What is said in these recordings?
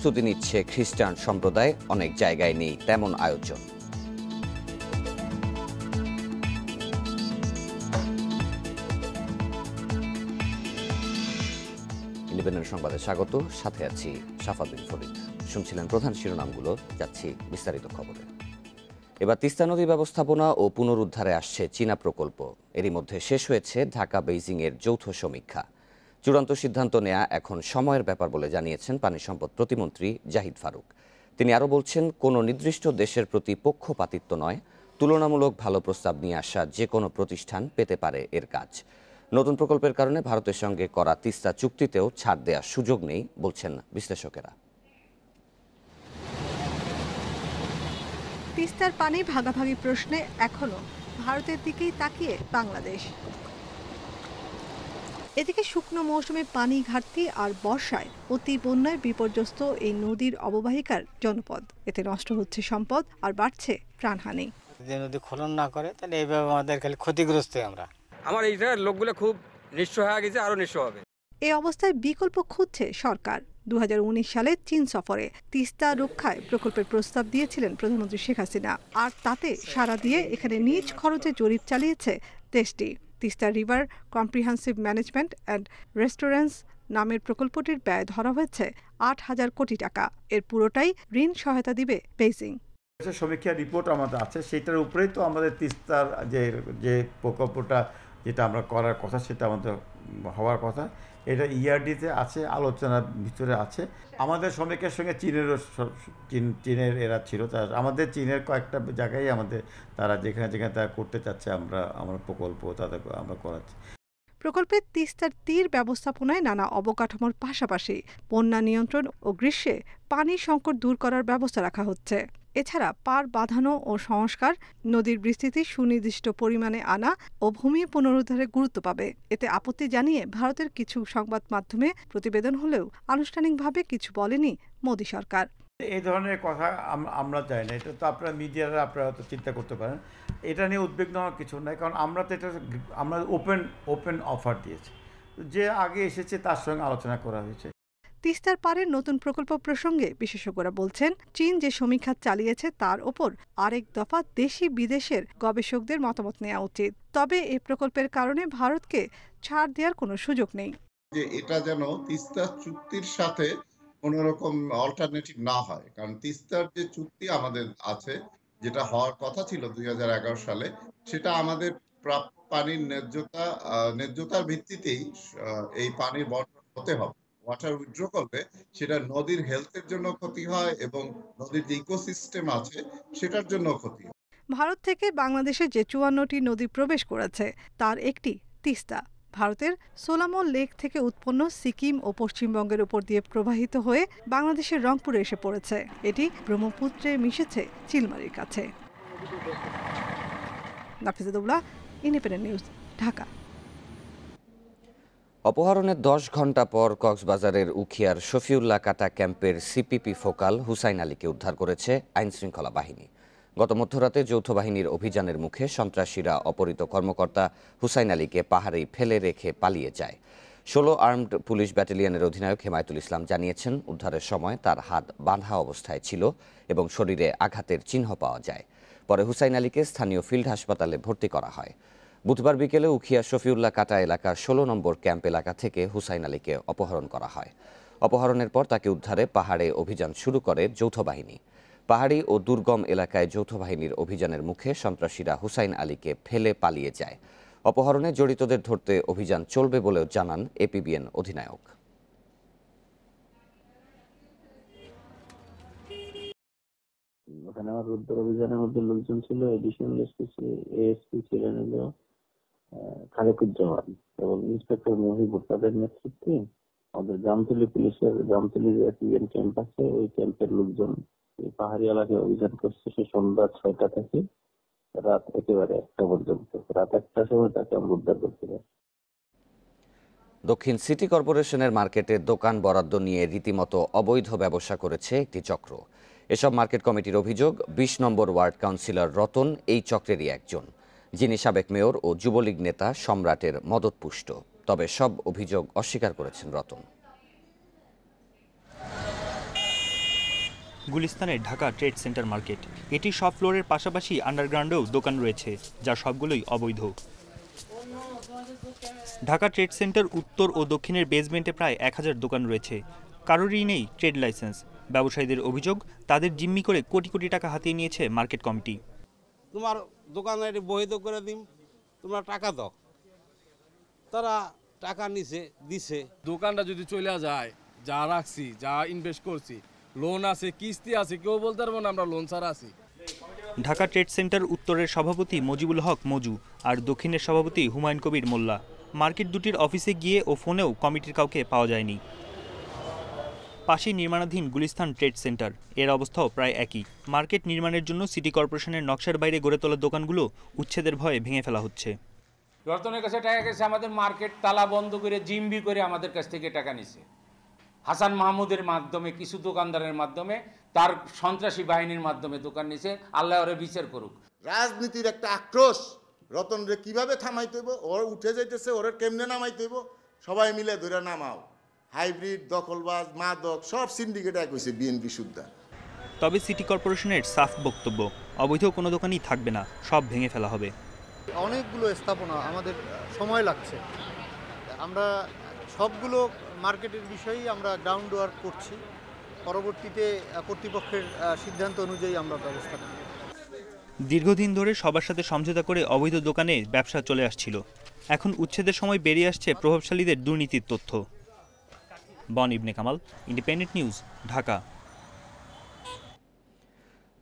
প্রস্তুতি নিচ্ছে খ্রিস্টান সম্প্রদায়, অনেক জায়গায় নেই তেমন আয়োজন। ইন্ডিপেন্ডেন্ট সংবাদে স্বাগত, সাথে আছি শাফাবিন ফরিদ। শুনছিলেন প্রধান শিরোনামগুলো, যাচ্ছি বিস্তারিত খবরে। এবার তিস্তা নদী ব্যবস্থাপনা ও পুনরুদ্ধারে আসছে চীনা প্রকল্প। এরই মধ্যে শেষ হয়েছে ঢাকা বেইজিংয়ের যৌথ সমীক্ষা। চূড়ান্ত সিদ্ধান্ত নেওয়া এখন সময়ের ব্যাপার বলে জানিয়েছেন পানি সম্পদ প্রতিমন্ত্রী জাহিদ ফারুক। তিনি আরও বলছেন, কোনো নির্দিষ্ট দেশের প্রতি পক্ষপাতিত্ব নয়, তুলনামূলক ভালো প্রস্তাব নিয়ে আসা যে কোনো প্রতিষ্ঠান পেতে পারে এর কাজ। নতুন প্রকল্পের কারণে ভারতের সঙ্গে করা তিস্তা চুক্তিতেও ছাড় দেওয়ার সুযোগ নেই বলছেন বিশ্লেষকেরা। তিস্তার পানি ভাগাভাগি প্রশ্নে এখনো ভারতের দিকেই তাকিয়ে বাংলাদেশ। এদিকে শুকনো মৌসুমে পানি ঘাটতি আর বর্ষায় অতি বন্যায় বিপর্যস্ত এই নদীর অববাহিকার জনপদ। এতে নষ্ট হচ্ছে সম্পদ আর বাড়ছে প্রাণহানি। যদি নদী খনন না করে তাহলে এইভাবে আমাদের খালি ক্ষতিগ্রস্ত। আমার এই জায়গার লোকগুলো খুব নিঃস্ব হয়ে গেছে, আরো নিঃস্ব হবে। এই অবস্থায় বিকল্প খুঁজছে সরকার। 2019 সালে চীন সফরে তিস্তা রক্ষায় প্রকল্পের প্রস্তাব দিয়েছিলেন প্রধানমন্ত্রী শেখ হাসিনা, আর তাতে সাড়া দিয়ে এখানে নিজ খরচে জরিপ চালিয়েছে দেশটি। Teesta river comprehensive management and restoration নামের প্রকল্পটির ব্যয় ধরা হয়েছে 8,000 কোটি টাকা। এর পুরোটাই ঋণ সহায়তা দিবে বেইজিং। সমীক্ষা রিপোর্ট আমাদের আছে, সেটার উপরেই তো আমাদের তিস্তার যে প্রকল্পটা যেটা আমরা করার কথা সেটা আমাদের হওয়ার কথা। এটা ইআরডিতে আছে, আলোচনার ভিতরে আছে। আমাদের সমীক্ষার সঙ্গে চীনের এরা ছিল, আমাদের চীনের কয়েকটা জায়গায় আমাদের তারা যেখানে তারা করতে চাচ্ছে আমরা প্রকল্প তাদের আমরা করাচ্ছি। প্রকল্পের তিস্তার তীর ব্যবস্থাপনায় নানা অবকাঠামোর পাশাপাশি বন্যা নিয়ন্ত্রণ ও গ্রীষ্মে পানির সংকট দূর করার ব্যবস্থা রাখা হচ্ছে। এছাড়া পাড় বাঁধানো ও সংস্কার, নদীর বিস্তৃতি সুনির্দিষ্ট পরিমাণে আনা ও ভূমি পুনরুদ্ধারে গুরুত্ব পাবে। এতে আপত্তি জানিয়ে ভারতের কিছু সংবাদ মাধ্যমে প্রতিবেদন হলেও আনুষ্ঠানিকভাবে কিছু বলেনি মোদী সরকার। এই ধরনের কথা আমরা চাই না। এটা তো আপনারা মিডিয়ারা আপনারা তো চিন্তা করতে পারেন। এটা নিয়ে উদ্বিগ্ন হওয়ার কিছু নাই, কারণ আমরা ওপেন অফার দিয়েছি। যে আগে এসেছে তার সঙ্গে আলোচনা করা হয়েছে। তিস্তার পাড়ের নতুন প্রকল্প প্রসঙ্গে বিশেষজ্ঞরা বলছেন, চীন যে সমীক্ষা চালিয়েছে তার ওপর আরেক দফা দেশি বিদেশের গবেষকদের মতামত নেওয়া উচিত। তবে এই প্রকল্পের কারণে ভারতকে ছাড় দেওয়ার কোনো সুযোগ নেই। যে এটা যেন তিস্তা চুক্তির সাথে কোনো রকম অল্টারনেটিভ না হয়, কারণ তিস্তার যে চুক্তি আমাদের আছে, যেটা হওয়ার কথা ছিল 2011 সালে, সেটা আমাদের প্রাপ্য পানির ন্যায্যতার ভিত্তিতেই এই পানির বন্টন হতে হবে। ওয়াটার উইথড্র করলে সেটা নদীর হেলথের জন্য ক্ষতি হয় এবং নদীর যে ইকোসিস্টেম আছে সেটার জন্য ক্ষতি হয়। ভারত থেকে বাংলাদেশে যে 54টি নদী প্রবেশ করেছে তার একটি তিস্তা। ভারতের সোলামো লেক থেকে উৎপন্ন সিকিম ও পশ্চিমবঙ্গের উপর দিয়ে প্রবাহিত হয়ে বাংলাদেশের রংপুরে এসে পড়েছে। এটি ব্রহ্মপুত্রে মিশেছে চিলমারির কাছে। নাফিজুদ্দৌলা, ইন্ডিপেন্ডেন্ট নিউজ, ঢাকা। অপহরণের 10 ঘণ্টা পর কক্সবাজারের উখিয়ার শফিউল্লাহ কাটা ক্যাম্পের সিপিপি ফোকাল হুসাইন আলীকে উদ্ধার করেছে আইনশৃঙ্খলা বাহিনী। গত মধ্যরাতে যৌথ বাহিনীর অভিযানের মুখে সন্ত্রাসীরা অপহৃত কর্মকর্তা হুসাইন আলীকে পাহাড়েই ফেলে রেখে পালিয়ে যায়। 16 আর্মড পুলিশ ব্যাটালিয়নের অধিনায়ক হেমায়েতুল ইসলাম জানিয়েছেন, উদ্ধারের সময় তার হাত বাঁধা অবস্থায় ছিল এবং শরীরে আঘাতের চিহ্ন পাওয়া যায়। পরে হুসাইন আলীকে স্থানীয় ফিল্ড হাসপাতালে ভর্তি করা হয়। বুধবার বিকেলে উখিয়া শফিউল্লাহ কাটা এলাকার 16 নম্বর ক্যাম্প এলাকা থেকে হুসাইন আলীকে অপহরণ করা হয়। অপহরণের পর তাকে উদ্ধারে পাহাড়ে অভিযান শুরু করে যৌথ বাহিনী। পাহাড়ি ও দুর্গম এলাকায় যৌথ বাহিনীর অভিযানের মুখে সন্ত্রাসীরা হুসাইন আলীকে ফেলে পালিয়ে যায়। অপহরণে জড়িতদের ধরতে অভিযান চলবে বলেও জানান এপিবিএন অধিনায়ক। ওখানে আমার উদ্ধার অভিযানের মধ্যে লোকজন ছিল, এডিশনাল এএসপি ছিলেন খালেকুজ্জামান এবং ইন্সপেক্টর মহিবুর। তাদের নেতৃত্বে আমাদের জামতলী পুলিশের জামতলী এপিবিএন ক্যাম্প আছে, ওই ক্যাম্পের লোকজন পাহাড়ি এলাকায় অভিযান করছে। সে সন্ধ্যা 6টা থেকে রাত একেবারে 1টা পর্যন্ত। রাত 1টার সময় তাকে আমরা উদ্ধার করতে পারি। দক্ষিণ সিটি কর্পোরেশনের মার্কেটে দোকান বরাদ্দ নিয়ে রীতিমতো অবৈধ ব্যবসা করেছে একটি চক্র। এসব মার্কেট কমিটির অভিযোগ, 20 নম্বর ওয়ার্ড কাউন্সিলর রতন এই চক্রেরই একজন, যিনি সাবেক মেয়র ও যুবলীগ নেতা সম্রাটের মদতপুষ্ট। তবে সব অভিযোগ অস্বীকার করেছেন রতন। গুলিস্তানের ঢাকা ট্রেড সেন্টার মার্কেট। এটি সব ফ্লোরের পাশাপাশি আন্ডারগ্রাউন্ডেও দোকান রয়েছে, যা সবগুলোই অবৈধ। ঢাকা ট্রেড সেন্টার উত্তর ও দক্ষিণের বেসমেন্টে প্রায় 1000 দোকান রয়েছে। কারোরই নেই ট্রেড লাইসেন্স। ব্যবসায়ীদের অভিযোগ, তাদের জিম্মি করে কোটি কোটি টাকা হাতিয়ে নিয়েছে মার্কেট কমিটি। তোমার দোকানে এটি বৈধ করে দিম, তোমরা টাকা দাও। তারা টাকা নিছে দিছে। দোকানটা যদি চলে যায়, যা রাখছি, যা ইনভেস্ট করছি, লোন আছে, কিস্তি আছে, কেউ বলতে পারবো না আমরা লোন ছাড়া আছি। ঢাকা ট্রেড সেন্টার উত্তরের সভাপতি মজিবুল হক মজু আর দক্ষিণের সভাপতি হুমায়ুন কবির মোল্লা। মার্কেট দুটির অফিসে গিয়ে ও ফোনেও কমিটির কাউকে পাওয়া যায়নি। পাশেই নির্মাণাধীন গুলিস্তান ট্রেড সেন্টার, এর অবস্থাও প্রায় একই। মার্কেট নির্মাণের জন্য সিটি কর্পোরেশনের নকশার বাইরে গড়ে তোলা দোকানগুলো উচ্ছেদের ভয়ে ভেঙে ফেলা হচ্ছে। রতনের কাছে টাকা গেছে, আমাদের মার্কেট তালা বন্ধ করে জিম্বি করে আমাদের কাছ থেকে টাকা নিছে। হাসান মাহমুদের মাধ্যমে, কিছু দোকানদারের মাধ্যমে, তার সন্ত্রাসী বাহিনীর মাধ্যমে দোকান নিছে। আল্লাহ ওরে বিচার করুক। রাজনীতির একটা আক্রোশ, রতনরে কিভাবে থামাইতে হইব, ওর উঠে যাইতেছে, ওরে কেমনে নামাইতে হইব, সবাই মিলে ধরে নামাও। হাইব্রিড, দখলবাজ, মাদক সব সিন্ডিকেট এক হয়েছে বিএনপি সুদ্ধা। তবে সিটি কর্পোরেশনের সাফ বক্তব্য, অবৈধ কোনো দোকানই থাকবে না, সব ভেঙে ফেলা হবে। অনেকগুলো স্থাপনা আমাদের সময় লাগছে, আমরা সবগুলো মার্কেটের বিষয়েই আমরা গ্রাউন্ড ওয়ার্ক করছি। পরবর্তীতে কর্তৃপক্ষের সিদ্ধান্ত অনুযায়ী আমরা ব্যবস্থা নেব। দীর্ঘদিন ধরে সবার সাথে সমঝোতা করে অবৈধ দোকানে ব্যবসা চলে আসছিল। এখন উচ্ছেদের সময় বেরিয়ে আসছে প্রভাবশালীদের দুর্নীতির তথ্য। বন ইবনে কামাল, ইন্ডিপেন্ডেন্ট নিউজ, ঢাকা।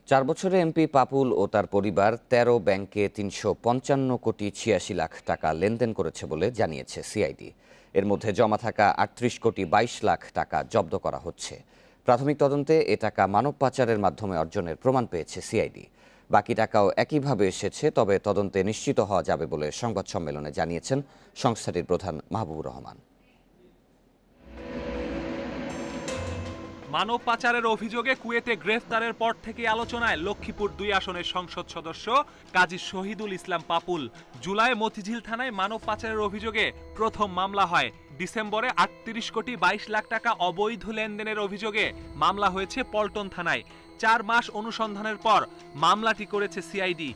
4 বছরে এমপি পাপুল ও তার পরিবার 13 ব্যাংকে 355 কোটি 86 লাখ টাকা লেনদেন করেছে বলে জানিয়েছে সিআইডি। এর মধ্যে জমা থাকা 38 কোটি 22 লাখ টাকা জব্দ করা হচ্ছে। প্রাথমিক তদন্তে এ টাকা মানব পাচারের মাধ্যমে অর্জনের প্রমাণ পেয়েছে সিআইডি। বাকি টাকাও একইভাবে এসেছে, তবে তদন্তে নিশ্চিত হওয়া যাবে বলে সংবাদ সম্মেলনে জানিয়েছেন সংস্থাটির প্রধান মাহবুবুর রহমান। মানব পাচারের অভিযোগে কুয়েতে গ্রেফতারের পর থেকে আলোচনায় লক্ষ্মীপুর 2 আসনের সংসদ সদস্য কাজী শহীদুল ইসলাম পাপুল। জুলাই মতিঝিল থানায় মানব পাচারের অভিযোগে প্রথম মামলা হয়। ডিসেম্বরে 38 কোটি 22 লাখ টাকা অবৈধ লেনদেনের অভিযোগে মামলা হয়েছে পল্টন থানায়। 4 মাস অনুসন্ধানের পর মামলাটি করেছে সিআইডি।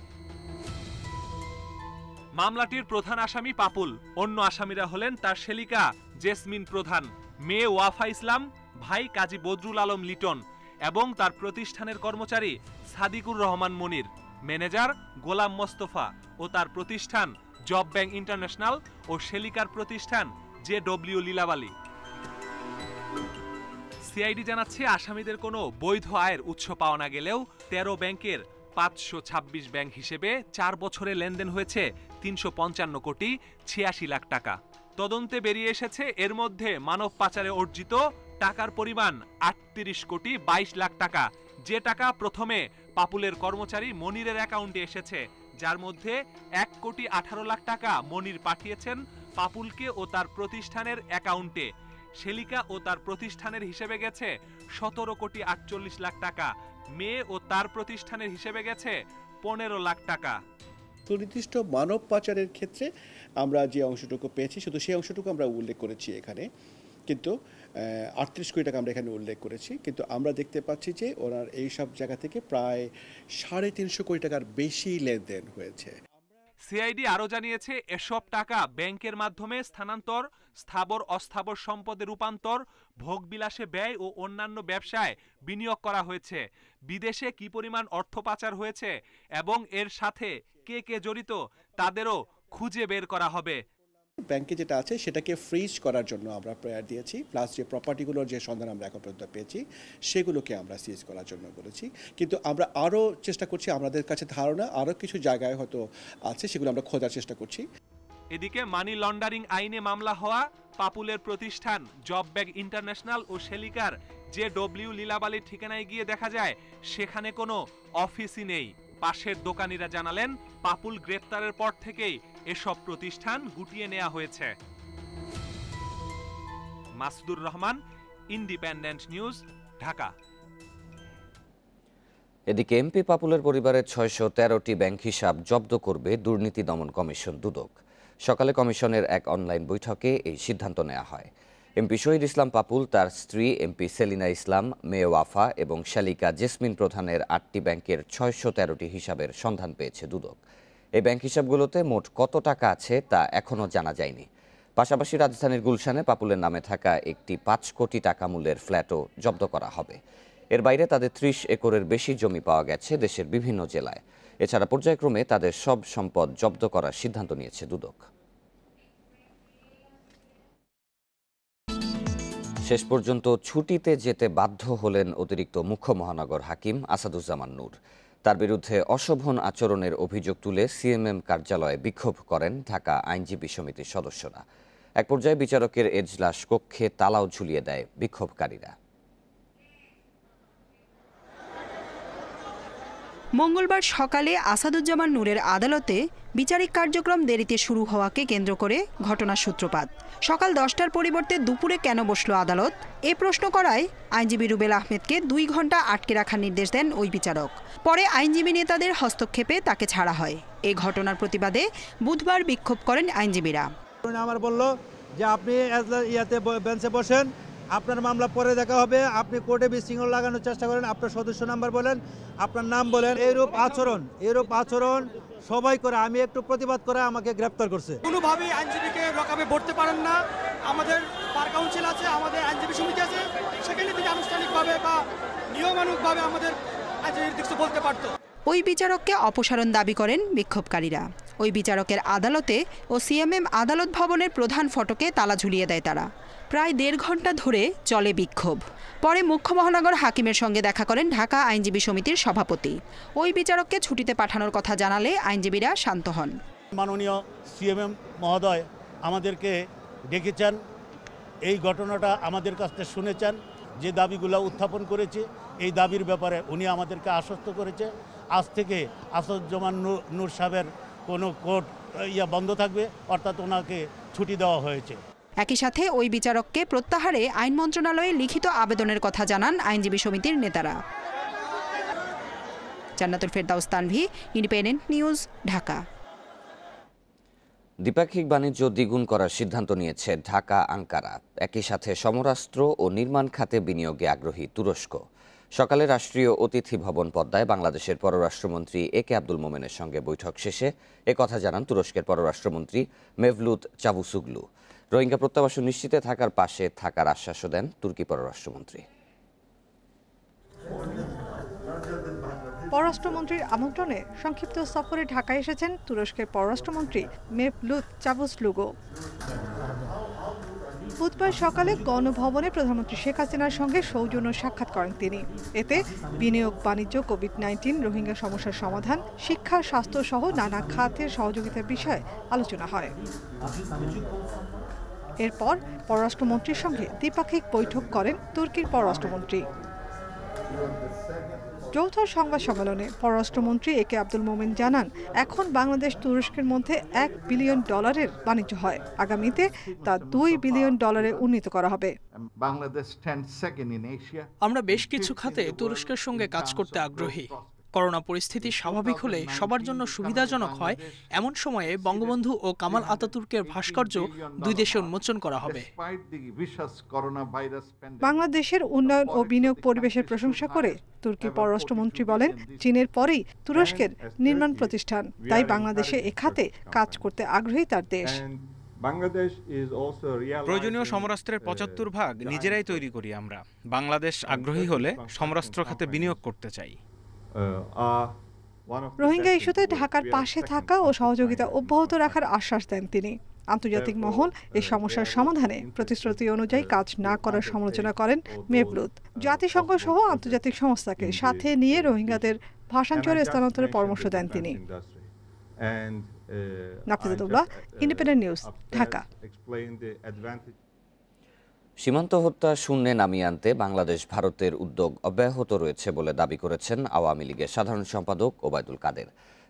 মামলাটির প্রধান আসামি পাপুল, অন্য আসামিরা হলেন তার শেলিকা জেসমিন প্রধান, মেয়ে ওয়াফা ইসলাম, ভাই কাজী বদরুল আলম লিটন এবং তার প্রতিষ্ঠানের কর্মচারী সাদিকুর রহমান মনির, ম্যানেজার গোলাম মোস্তফা ও তার প্রতিষ্ঠান জব ব্যাংক ইন্টারন্যাশনাল ও শেলিকার প্রতিষ্ঠান জেডব্লিউ লীলাবালী। সিআইডি জানাচ্ছে, আসামিদের কোনো বৈধ আয়ের উৎস পাওয়া না গেলেও 13 ব্যাংকের 526 ব্যাংক হিসেবে 4 বছরে লেনদেন হয়েছে 355 কোটি 86 লাখ টাকা। তদন্তে বেরিয়ে এসেছে, এর মধ্যে মানব পাচারে অর্জিত টাকার পরিমাণ 38 কোটি 22 লাখ টাকা, যে টাকা প্রথমে পাপুলের কর্মচারী মনিরের অ্যাকাউন্টে এসেছে, যার মধ্যে 1 কোটি 18 লাখ টাকা মনির পাঠিয়েছেন পাপুলকে ও তার প্রতিষ্ঠানের অ্যাকাউন্টে। শেলিকা ও তার প্রতিষ্ঠানের হিসেবে গেছে 17 কোটি 48 লাখ টাকা, মেয়ে ও তার প্রতিষ্ঠানের হিসেবে গেছে 15 লাখ টাকা। সুনির্দিষ্ট মানব পাচারের ক্ষেত্রে আমরা যে অংশটুকু পেয়েছি শুধু সেই অংশটুকু আমরা উল্লেখ করেছি এখানে, কিন্তু 38 কোটি টাকা আমরা এখানে উল্লেখ করেছি, কিন্তু আমরা দেখতে পাচ্ছি যে ওনার এই সব জায়গা থেকে প্রায় 350 কোটি টাকার বেশি লেনদেন হয়েছে। সিআইডি আরও জানিয়েছে, এসব টাকা ব্যাংকের মাধ্যমে স্থানান্তর, স্থাবর অস্থাবর সম্পদে রূপান্তর, ভোগবিলাসে ব্যয় ও অন্যান্য ব্যবসায় বিনিয়োগ করা হয়েছে। বিদেশে কি পরিমাণ অর্থ পাচার হয়েছে এবং এর সাথে কে কে জড়িত তাদেরও খুঁজে বের করা হবে। ব্যাংকে যেটা আছে সেটাকে ফ্রিজ করার জন্য আমরা প্রেয়ার দিয়েছি, প্লাস যে প্রপার্টিগুলোর যে সন্ধান আমরা এখন পর্যন্ত পেয়েছি সেগুলোকে আমরা সিজ করার জন্য বলেছি। কিন্তু আমরা আরও চেষ্টা করছি, আমাদের কাছে ধারণা আরও কিছু জায়গায় হয়তো আছে, সেগুলো আমরা খোঁজার চেষ্টা করছি। এদিকে মানি লন্ডারিং আইনে মামলা হওয়া পাপুলের প্রতিষ্ঠান জব ব্যাংক ইন্টারন্যাশনাল ও শেলিকার জেডব্লিউ লীলাবালীর ঠিকানায় গিয়ে দেখা যায় সেখানে কোনো অফিসই নেই। পাশের দোকানিরা জানালেন, পাপুল গ্রেপ্তারের পর থেকেই এসব প্রতিষ্ঠান গুটিয়ে নেওয়া হয়েছে। Masudur Rahman, Independent news, Dhaka. এদিকে এমপি পাপুলের পরিবারের 613টি ব্যাংক হিসাব জব্দ করবে দুর্নীতি দমন কমিশন দুদক। সকালে কমিশনের এক অনলাইন বৈঠকে এই সিদ্ধান্ত নেওয়া হয়। এমপি শহীদ ইসলাম পাপুল, তার স্ত্রী এমপি সেলিনা ইসলাম, মেয়ে ওয়াফা এবং শালিকা জেসমিন প্রধানের 8টি ব্যাংকের 613টি হিসাবের সন্ধান পেয়েছে দুদক। এই ব্যাংক হিসাবগুলোতে মোট কত টাকা আছে তা এখনও জানা যায়নি। পাশাপাশি রাজধানীর গুলশানে পাপুলের নামে থাকা একটি 5 কোটি টাকা মূল্যের ফ্ল্যাটও জব্দ করা হবে। এর বাইরে তাদের 30 একরের বেশি জমি পাওয়া গেছে দেশের বিভিন্ন জেলায়। এছাড়া পর্যায়ক্রমে তাদের সব সম্পদ জব্দ করার সিদ্ধান্ত নিয়েছে দুদক। শেষ পর্যন্ত ছুটিতে যেতে বাধ্য হলেন অতিরিক্ত মুখ্য মহানগর হাকিম আসাদুজ্জামান নূর। তার বিরুদ্ধে অশোভন আচরণের অভিযোগ তুলে সিএমএম কার্যালয়ে বিক্ষোভ করেন ঢাকা আইনজীবী সমিতির সদস্যরা। এক পর্যায়ে বিচারকের এজলাস কক্ষে তালাও ঝুলিয়ে দেয় বিক্ষোভকারীরা। মঙ্গলবার সকালে আসাদুজ্জামান নূরের আদালতে বিচারিক কার্যক্রম দেরিতে শুরু হওয়াকে কেন্দ্র করে ঘটনার সূত্রপাত। সকাল 10টার পরিবর্তে দুপুরে কেন বসল আদালত, এ প্রশ্ন করায় আইনজীবী রুবেল আহমেদকে 2 ঘন্টা আটকে রাখার নির্দেশ দেন ওই বিচারক। পরে আইনজীবী নেতাদের হস্তক্ষেপে তাকে ছাড়া হয়। এই ঘটনার প্রতিবাদে বুধবার বিক্ষোভ করেন আইনজীবীরা। আমার বলল যে আপনি বেঞ্চে বসেন, আপনার মামলা পরে দেখা হবে, আপনি কোর্টে বিশৃঙ্খলা লাগানোর চেষ্টা করেন, আপনার সদস্য নাম্বার বলেন, আপনার নাম বলেন। এরূপ আচরণ সবাই করে, আমি একটু প্রতিবাদ করে আমাকে গ্রেপ্তার করছে। কোনোভাবেই আইনজীবীকে লকআপে ভরতে পারেন না। আমাদের বার কাউন্সিল আছে, আমাদের আইনজীবী সমিতি আছে, সেখানে তিনি আনুষ্ঠানিকভাবে বা নিয়মানুগভাবে আমাদের আইনজীবীর দিকে বলতে পারত। ওই বিচারককে অপসারণ দাবি করেন বিক্ষোভকারীরা। ওই বিচারকের আদালতে ও সিএমএম আদালত ভবনের প্রধান ফটকে তালা ঝুলিয়ে দেয় তারা। প্রায় 1.5 ঘন্টা ধরে চলে বিক্ষোভ। পরে মুখ্য মহানগর হাকিমের সঙ্গে দেখা করেন ঢাকা আইনজীবী সমিতির সভাপতি। ওই বিচারককে ছুটিতে পাঠানোর কথা জানালে আইনজীবীরা শান্ত হন। মাননীয় সিএমএম মহোদয় আমাদেরকে ডেকেছেন, এই ঘটনাটা আমাদের কাছ থেকে শুনেছেন, যে দাবিগুলো উত্থাপন করেছে এই দাবির ব্যাপারে উনি আমাদেরকে আশ্বস্ত করেছে। আজ থেকে আসাদুজ্জামান নূর সাহেবের কোনো কোর্ট বন্ধ থাকবে, অর্থাৎ ওনাকে ছুটি দেওয়া হয়েছে। একই সাথে ওই বিচারককে প্রত্যাহারে আইন মন্ত্রণালয়ে লিখিত আবেদনের কথা জানান আইনজীবী সমিতির নেতারা। জান্নাতুল ফেরদাউস তানভি, ইন্ডিপেন্ডেন্ট নিউজ, ঢাকা। দ্বিপাক্ষিক বাণিজ্য দ্বিগুণ করার সিদ্ধান্ত নিয়েছে ঢাকা আঙ্কারা। একই সাথে সমরাস্ত্র ও নির্মাণ খাতে বিনিয়োগে আগ্রহী তুরস্ক। সকালে রাষ্ট্রীয় অতিথি ভবন পদ্মায় বাংলাদেশের পররাষ্ট্রমন্ত্রী একে আব্দুল মোমেনের সঙ্গে বৈঠক শেষে একথা জানান তুরস্কের পররাষ্ট্রমন্ত্রী মেভলুত চাভুসুগলু। রোহিঙ্গা প্রত্যাবাসন নিশ্চিতে থাকার পাশে থাকার আশ্বাসও দেন তুর্কি পররাষ্ট্রমন্ত্রী। পররাষ্ট্রমন্ত্রীর আমন্ত্রণে সংক্ষিপ্ত সফরে ঢাকায় এসেছেন তুরস্কের পররাষ্ট্রমন্ত্রী মেভলুত চাভুসলুগু। বুধবার সকালে গণভবনে প্রধানমন্ত্রী শেখ হাসিনার সঙ্গে সৌজন্য সাক্ষাৎ করেন তিনি। এতে বিনিয়োগ, বাণিজ্য, কোভিড-19, রোহিঙ্গা সমস্যার সমাধান, শিক্ষা, স্বাস্থ্য সহ নানা খাতের সহযোগিতার বিষয়ে আলোচনা হয়। এরপর পররাষ্ট্রমন্ত্রীর সঙ্গে দ্বিপাক্ষিক বৈঠক করেন তুর্কির পররাষ্ট্রমন্ত্রী। যৌথ সংবাদ সম্মেলনে পররাষ্ট্রমন্ত্রী একে আব্দুল মোমেন জানান, এখন বাংলাদেশ তুরস্কের মধ্যে $1 বিলিয়ন বাণিজ্য হয়। আগামীতে তা $2 বিলিয়ন উন্নীত করা হবে। আমরা বেশ কিছু খাতে তুরস্কের সঙ্গে কাজ করতে আগ্রহী। করোনা পরিস্থিতি স্বাভাবিক হলে সবার জন্য সুবিধাজনক হয় এমন সময়ে বঙ্গবন্ধু ও কামাল আতাতুর্কের ভাস্কর্য 2 দেশে উন্মোচন করা হবে। বাংলাদেশের উন্নয়ন ও বিনিয়োগ পরিবেশের প্রশংসা করে তুর্কি পররাষ্ট্রমন্ত্রী বলেন, চীনের পরেই তুরস্কের নির্মাণ প্রতিষ্ঠান, তাই বাংলাদেশে এ খাতে কাজ করতে আগ্রহী তার দেশ। প্রয়োজনীয় সমরাস্ত্রের 75% নিজেরাই তৈরি করি আমরা। বাংলাদেশ আগ্রহী হলে সমরাস্ত্র খাতে বিনিয়োগ করতে চাই। রোহিঙ্গা ইস্যুতে ঢাকার পাশে থাকা ও সহযোগিতা অব্যাহত রাখার আশ্বাস দেন তিনি। আন্তর্জাতিক মহল এই সমস্যার সমাধানে প্রতিশ্রুতি অনুযায়ী কাজ না করার সমালোচনা করেন মেভলুত। জাতিসংঘ সহ আন্তর্জাতিক সংস্থাকে সাথে নিয়ে রোহিঙ্গাদের ভাষাঞ্চলে স্থানান্তরের পরামর্শ দেন তিনি। নাফিজাতুল্লাহ, ইন্ডিপেন্ডেন্ট নিউজ, ঢাকা। সীমান্ত হত্যা শূন্যে নামিয়ে আনতে বাংলাদেশ ভারতের উদ্যোগ অব্যাহত রয়েছে বলে দাবি করেছেন আওয়ামী লীগের সাধারণ সম্পাদক ওবায়দুল কাদের।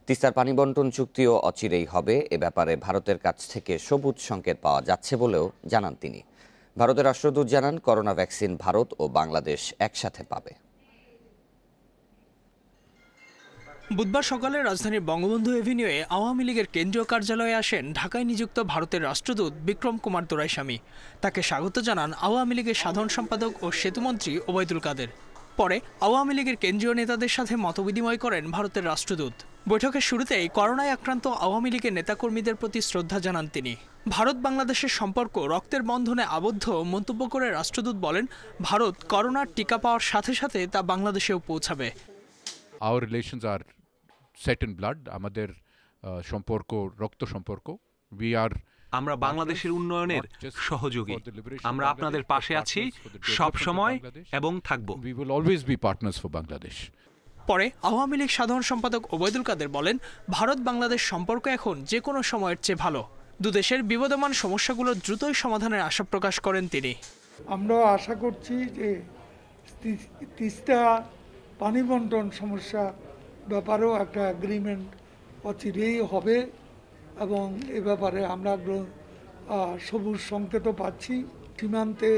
তিস্তার পানি বন্টন চুক্তিও অচিরেই হবে, এ ব্যাপারে ভারতের কাছ থেকে সবুজ সংকেত পাওয়া যাচ্ছে বলেও জানান তিনি। ভারতের রাষ্ট্রদূত জানান, করোনা ভ্যাকসিন ভারত ও বাংলাদেশ একসাথে পাবে। বুধবার সকালে রাজধানীর বঙ্গবন্ধু এভিনিউয়ে আওয়ামী লীগের কেন্দ্রীয় কার্যালয়ে আসেন ঢাকায় নিযুক্ত ভারতের রাষ্ট্রদূত বিক্রম কুমার দোরাইস্বামী। তাকে স্বাগত জানান আওয়ামী লীগের সাধারণ সম্পাদক ও সেতুমন্ত্রী ওবায়দুল কাদের। পরে আওয়ামী লীগের কেন্দ্রীয় নেতাদের সাথে মতবিনিময় করেন ভারতের রাষ্ট্রদূত। বৈঠকের শুরুতেই করোনায় আক্রান্ত আওয়ামী লীগের নেতাকর্মীদের প্রতি শ্রদ্ধা জানান তিনি। ভারত বাংলাদেশের সম্পর্ক রক্তের বন্ধনে আবদ্ধ মন্তব্য করে রাষ্ট্রদূত বলেন, ভারত করোনার টিকা পাওয়ার সাথে সাথে তা বাংলাদেশেও পৌঁছাবে। Our relations are set in blood. আমাদের সম্পর্ক রক্ত সম্পর্ক। আমরা বাংলাদেশের উন্নয়নের সহযোগী। আমরা আপনাদের পাশে আছি সব সময় এবং থাকব। We will always be partners for Bangladesh. পরে আওয়ামী লীগ সাধারণ সম্পাদক ওবায়দুল কাদের বলেন, ভারত বাংলাদেশ সম্পর্ক এখন যে কোনো সময়ের চেয়ে ভালো। দুদেশের বিবদমান সমস্যাগুলো দ্রুতই সমাধানের আশা প্রকাশ করেন তিনি। আমরা আশা করছি যে তিস্তা পানি বন্টন সমস্যা ব্যাপারেও একটা এগ্রিমেন্ট অচিরেই হবে এবং এ ব্যাপারে আমরা সবুজ সংকেতও পাচ্ছি। সীমান্তে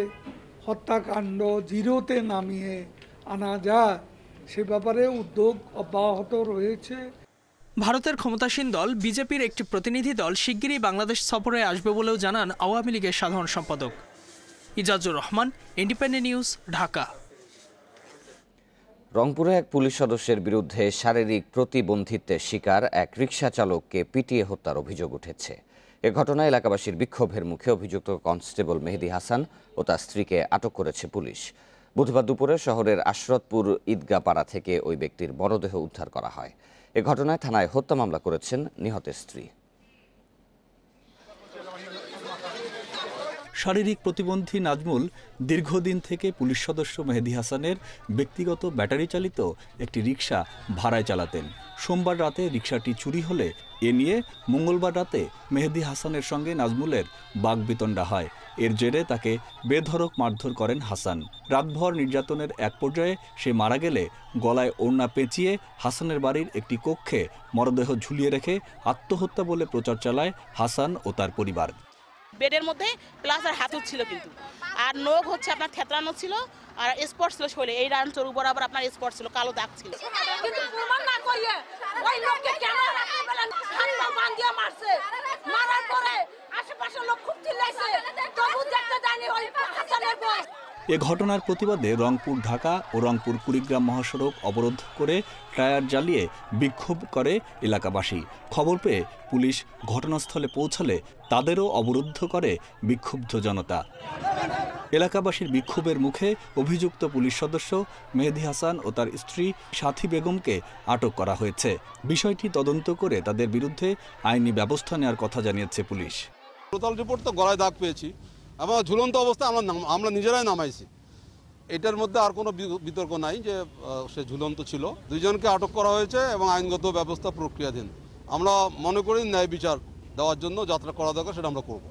হত্যাকাণ্ড জিরোতে নামিয়ে আনা যায় সে ব্যাপারে উদ্যোগ অব্যাহত রয়েছে। ভারতের ক্ষমতাসীন দল বিজেপির একটি প্রতিনিধি দল শিগগিরই বাংলাদেশ সফরে আসবে বলেও জানান আওয়ামী লীগের সাধারণ সম্পাদক। Ijazur Rahman, Independent news, Dhaka. রংপুরে এক পুলিশ সদস্যের বিরুদ্ধে শারীরিক প্রতিবন্ধিত্বের শিকার এক রিকশা চালককে পিটিয়ে হত্যার অভিযোগ উঠেছে। এ ঘটনায় এলাকাবাসীর বিক্ষোভের মুখে অভিযুক্ত কনস্টেবল মেহেদী হাসান ও তার স্ত্রীকে আটক করেছে পুলিশ। বুধবার দুপুরে শহরের আশরতপুর ঈদগাহ পাড়া থেকে ওই ব্যক্তির মরদেহ উদ্ধার করা হয়। এ ঘটনায় থানায় হত্যা মামলা করেছেন নিহতের স্ত্রী। শারীরিক প্রতিবন্ধী নাজমুল দীর্ঘদিন থেকে পুলিশ সদস্য মেহেদী হাসানের ব্যক্তিগত ব্যাটারি চালিত একটি রিকশা ভাড়ায় চালাতেন। সোমবার রাতে রিকশাটি চুরি হলে এ নিয়ে মঙ্গলবার রাতে মেহেদী হাসানের সঙ্গে নাজমুলের বাগবিতণ্ডা হয়। এর জেরে তাকে বেধড়ক মারধর করেন হাসান। রাতভর নির্যাতনের এক পর্যায়ে সে মারা গেলে গলায় ওড়না পেঁচিয়ে হাসানের বাড়ির একটি কক্ষে মরদেহ ঝুলিয়ে রেখে আত্মহত্যা বলে প্রচার চালায় হাসান ও তার পরিবার। বেডের মধ্যে প্লাস আর হাতুড় ছিল, কিন্তু আর নখ হচ্ছে আপনার থেতরানো ছিল আর স্পট ছিল শরীরে, এই রান চরু বরাবর আপনার স্পট ছিল, কালো দাগ ছিল। কিন্তু প্রমাণ না করিয়ে ওই লোককে কেন হাত পা বাঁধিয়ে মারছে, মারার পরে আশেপাশের লোক খুব চিল্লাইছে, তবু দেখতে যায়নি ওই হাসানের বউ। এ ঘটনার প্রতিবাদে রংপুর ঢাকা ও রংপুর কুড়িগ্রাম মহাসড়ক অবরোধ করে টায়ার জ্বালিয়ে বিক্ষোভ করে এলাকাবাসী। খবর পেয়ে পুলিশ ঘটনাস্থলে পৌঁছালে তাদেরও অবরুদ্ধ করে বিক্ষুব্ধ জনতা। এলাকাবাসীর বিক্ষোভের মুখে অভিযুক্ত পুলিশ সদস্য মেহেদী হাসান ও তার স্ত্রী সাথী বেগমকে আটক করা হয়েছে। বিষয়টি তদন্ত করে তাদের বিরুদ্ধে আইনি ব্যবস্থা নেওয়ার কথা জানিয়েছে পুলিশ। টোটাল রিপোর্ট তো গলায় দাগ পেয়েছি, আবার ঝুলন্ত অবস্থায় আমরা নিজেরাই নামাইছি। এটার মধ্যে আর কোনো বিতর্ক নাই যে সে ঝুলন্ত ছিল। দুইজনকে আটক করা হয়েছে এবং আইনগত ব্যবস্থা প্রক্রিয়াধীন। আমরা মনে করি ন্যায় বিচার দেওয়ার জন্য যাত্রা করা দরকার, সেটা আমরা করব।